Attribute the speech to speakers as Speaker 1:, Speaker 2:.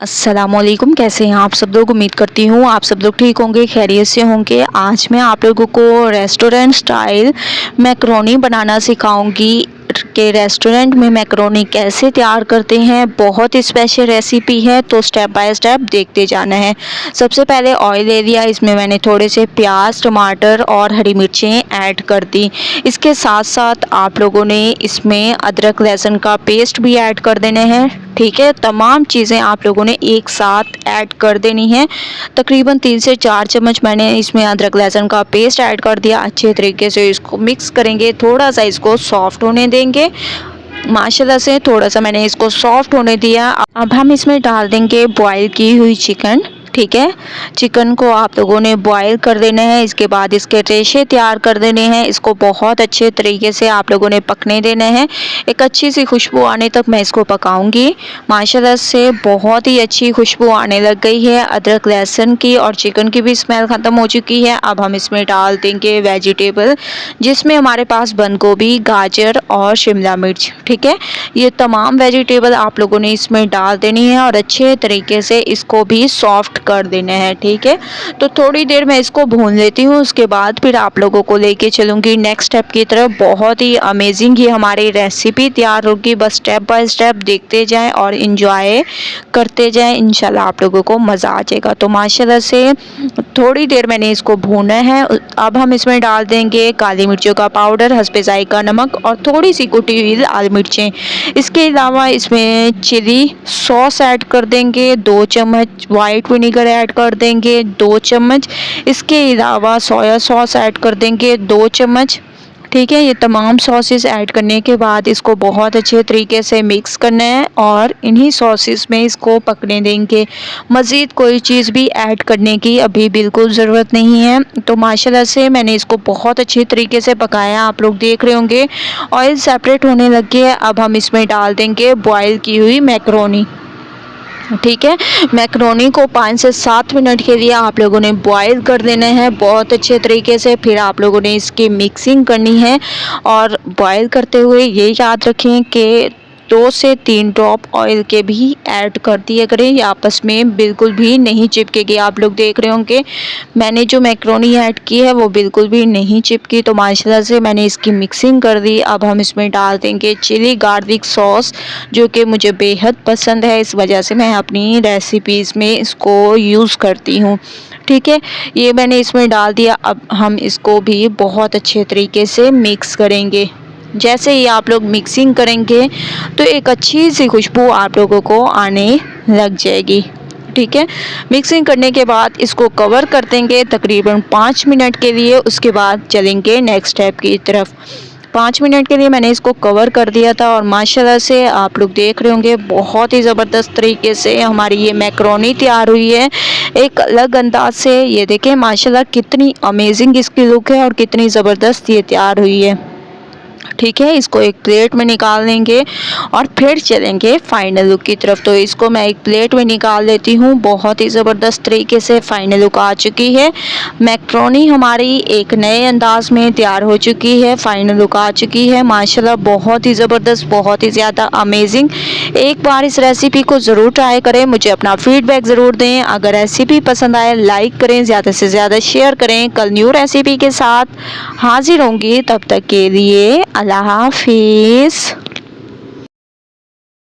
Speaker 1: अस्सलामुअलैकुम। कैसे हैं आप सब लोग? उम्मीद करती हूँ आप सब लोग ठीक होंगे, खैरियत से होंगे। आज मैं आप लोगों को रेस्टोरेंट स्टाइल मैकरोनी बनाना सिखाऊंगी कि रेस्टोरेंट में मैकरोनी कैसे तैयार करते हैं। बहुत स्पेशल रेसिपी है, तो स्टेप बाय स्टेप देखते जाना है। सबसे पहले ऑयल ले लिया, इसमें मैंने थोड़े से प्याज, टमाटर और हरी मिर्चें ऐड कर दी। इसके साथ साथ आप लोगों ने इसमें अदरक लहसुन का पेस्ट भी ऐड कर देने हैं। ठीक है, तमाम चीज़ें आप लोगों ने एक साथ ऐड कर देनी है। तकरीबन 3 से 4 चम्मच मैंने इसमें अदरक लहसुन का पेस्ट ऐड कर दिया। अच्छे तरीके से इसको मिक्स करेंगे, थोड़ा सा इसको सॉफ्ट होने देंगे। माशाल्लाह से थोड़ा सा मैंने इसको सॉफ्ट होने दिया। अब हम इसमें डाल देंगे बॉईल की हुई चिकन। ठीक है, चिकन को आप लोगों ने बॉईल कर देना है। इसके बाद इसके रेशे तैयार कर देने हैं। इसको बहुत अच्छे तरीके से आप लोगों ने पकने देना है। एक अच्छी सी खुशबू आने तक मैं इसको पकाऊंगी। माशाल्लाह से बहुत ही अच्छी खुशबू आने लग गई है। अदरक लहसुन की और चिकन की भी स्मेल ख़त्म हो चुकी है। अब हम इसमें डाल देंगे वेजिटेबल, जिसमें हमारे पास बंद गोभी, गाजर और शिमला मिर्च। ठीक है, ये तमाम वेजिटेबल आप लोगों ने इसमें डाल देनी है और अच्छे तरीके से इसको भी सॉफ्ट कर देना है। ठीक है, तो थोड़ी देर मैं इसको भून लेती हूँ। उसके बाद फिर आप लोगों को लेके चलूँगी नेक्स्ट स्टेप की तरफ। बहुत ही अमेजिंग ये हमारी रेसिपी तैयार होगी। बस स्टेप बाय स्टेप देखते जाएं और इंजॉय करते जाएं। इंशाल्लाह आप लोगों को मज़ा आ जाएगा। तो माशाल्लाह से थोड़ी देर मैंने इसको भूना है। अब हम इसमें डाल देंगे काली मिर्चों का पाउडर, हस्बे जायका नमक और थोड़ी सी कुटी हुई लाल मिर्चें। इसके अलावा इसमें चिली सॉस ऐड कर देंगे, 2 चम्मच वाइट विनीगर ऐड कर देंगे, 2 चम्मच। इसके अलावा सोया सॉस ऐड कर देंगे, 2 चम्मच। ठीक है, ये तमाम सॉसेस ऐड करने के बाद इसको बहुत अच्छे तरीके से मिक्स करना है और इन्हीं सॉसेस में इसको पकने देंगे। मज़ीद कोई चीज़ भी ऐड करने की अभी बिल्कुल ज़रूरत नहीं है। तो माशाल्लाह से मैंने इसको बहुत अच्छे तरीके से पकाया। आप लोग देख रहे होंगे ऑयल सेपरेट होने लगी है। अब हम इसमें डाल देंगे बॉयल की हुई मैकरोनी। ठीक है, मैकरोनी को 5 से 7 मिनट के लिए आप लोगों ने बॉईल कर देना है बहुत अच्छे तरीके से। फिर आप लोगों ने इसकी मिक्सिंग करनी है और बॉईल करते हुए ये याद रखें कि 2 से 3 ड्रॉप ऑयल के भी ऐड कर दिया करें। ये आपस में बिल्कुल भी नहीं चिपकेगी। आप लोग देख रहे होंगे मैंने जो मैकरोनी ऐड की है वो बिल्कुल भी नहीं चिपकी। तो माशाल्लाह से मैंने इसकी मिक्सिंग कर दी। अब हम इसमें डाल देंगे चिली गार्लिक सॉस, जो कि मुझे बेहद पसंद है। इस वजह से मैं अपनी रेसिपीज़ में इसको यूज़ करती हूँ। ठीक है, ये मैंने इसमें डाल दिया। अब हम इसको भी बहुत अच्छे तरीके से मिक्स करेंगे। जैसे ही आप लोग मिक्सिंग करेंगे तो एक अच्छी सी खुशबू आप लोगों को आने लग जाएगी। ठीक है, मिक्सिंग करने के बाद इसको कवर कर देंगे तकरीबन 5 मिनट के लिए। उसके बाद चलेंगे नेक्स्ट स्टेप की तरफ। 5 मिनट के लिए मैंने इसको कवर कर दिया था और माशाल्लाह से आप लोग देख रहे होंगे बहुत ही ज़बरदस्त तरीके से हमारी ये मैकरोनी तैयार हुई है, एक अलग अंदाज से। ये देखें माशाल्लाह कितनी अमेजिंग इसकी लुक है और कितनी ज़बरदस्त ये तैयार हुई है। ठीक है, इसको एक प्लेट में निकाल लेंगे और फिर चलेंगे फाइनल लुक की तरफ। तो इसको मैं एक प्लेट में निकाल लेती हूँ। बहुत ही ज़बरदस्त तरीके से फाइनल लुक आ चुकी है। मैकरोनी हमारी एक नए अंदाज में तैयार हो चुकी है, फाइनल लुक आ चुकी है। माशाल्लाह बहुत ही ज़बरदस्त, बहुत ही ज़्यादा अमेजिंग। एक बार इस रेसिपी को ज़रूर ट्राई करें, मुझे अपना फीडबैक ज़रूर दें। अगर रेसिपी पसंद आए लाइक करें, ज़्यादा से ज़्यादा शेयर करें। कल न्यू रेसिपी के साथ हाजिर होंगी, तब तक के लिए अल्लाह हाफिज़।